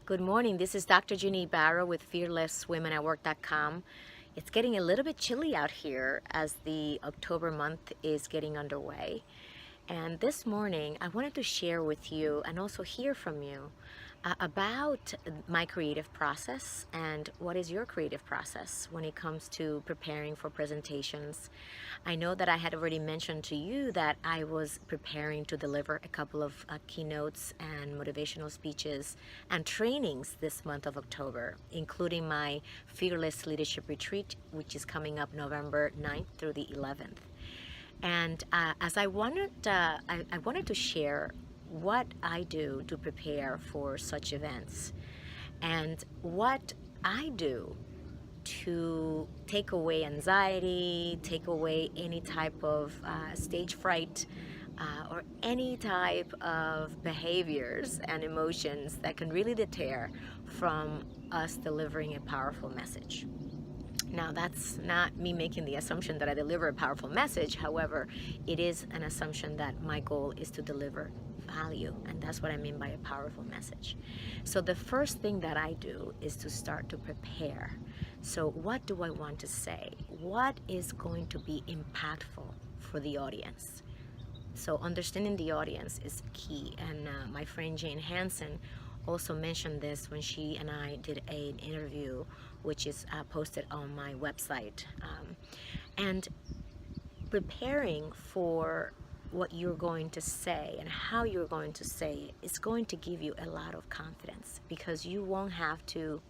Good morning. This is Dr. Ginny Barrow with fearlesswomenatwork.com. It's getting a little bit chilly out here as the October month is getting underway. And this morning, I wanted to share with you and also hear from you about my creative process and what is your creative process when it comes to preparing for presentations. I know that I had already mentioned to you that I was preparing to deliver a couple of keynotes and motivational speeches and trainings this month of October, including my Fearless Leadership Retreat, which is coming up November 9th through the 11th. And as I wanted to share what I do to prepare for such events and what I do to take away anxiety, take away any type of stage fright, or any type of behaviors and emotions that can really deter from us delivering a powerful message. Now, that's not me making the assumption that I deliver a powerful message. However, it is an assumption that my goal is to deliver value, and that's what I mean by a powerful message. So the first thing that I do is to start to prepare. So what do I want to say? What is going to be impactful for the audience? So understanding the audience is key, and my friend Jane Hansen also mentioned this when she and I did an interview, which is posted on my website. And preparing for what you're going to say and how you're going to say it is going to give you a lot of confidence, because you won't have to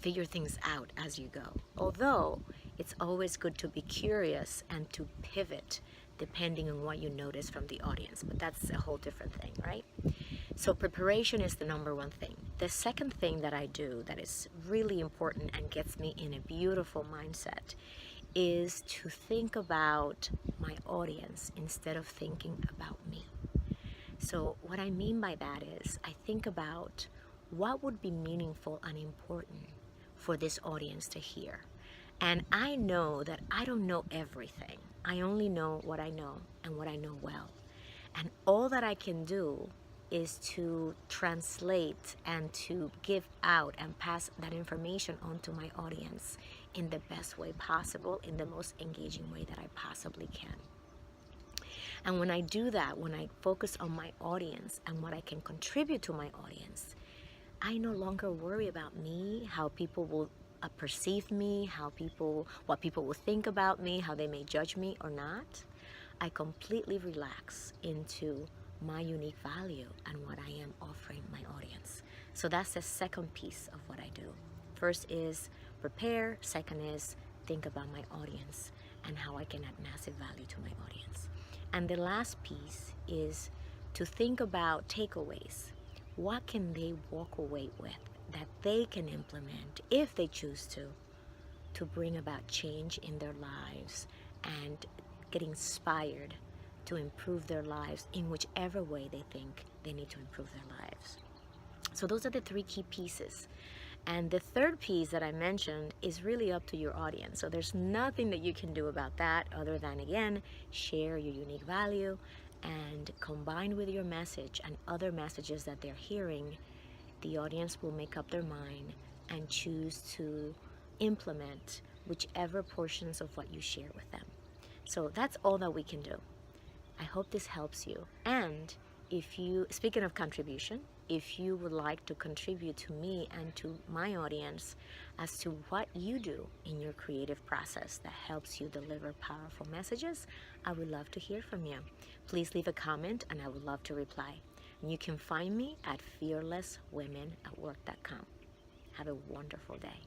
figure things out as you go. Although it's always good to be curious and to pivot depending on what you notice from the audience, but that's a whole different thing, right? So preparation is the number one thing. The second thing that I do that is really important and gets me in a beautiful mindset is to think about my audience instead of thinking about me. So what I mean by that is I think about what would be meaningful and important for this audience to hear. And I know that I don't know everything. I only know what I know and what I know well. And all that I can do is to translate and to give out and pass that information on to my audience in the best way possible, in the most engaging way that I possibly can. And when I do that, when I focus on my audience and what I can contribute to my audience, I no longer worry about me, how people will perceive me, what people will think about me, how they may judge me or not. I completely relax into my unique value and what I am offering my audience. So that's the second piece of what I do. First is prepare. Second is think about my audience and how I can add massive value to my audience. And the last piece is to think about takeaways. What can they walk away with that they can implement if they choose to bring about change in their lives and get inspired to improve their lives in whichever way they think they need to improve their lives. So those are the three key pieces. And the third piece that I mentioned is really up to your audience. So there's nothing that you can do about that other than, again, share your unique value and combined with your message and other messages that they're hearing, the audience will make up their mind and choose to implement whichever portions of what you share with them. So that's all that we can do. I hope this helps you. And if you, speaking of contribution, if you would like to contribute to me and to my audience as to what you do in your creative process that helps you deliver powerful messages, I would love to hear from you. Please leave a comment and I would love to reply. And you can find me at fearlesswomenatwork.com. Have a wonderful day.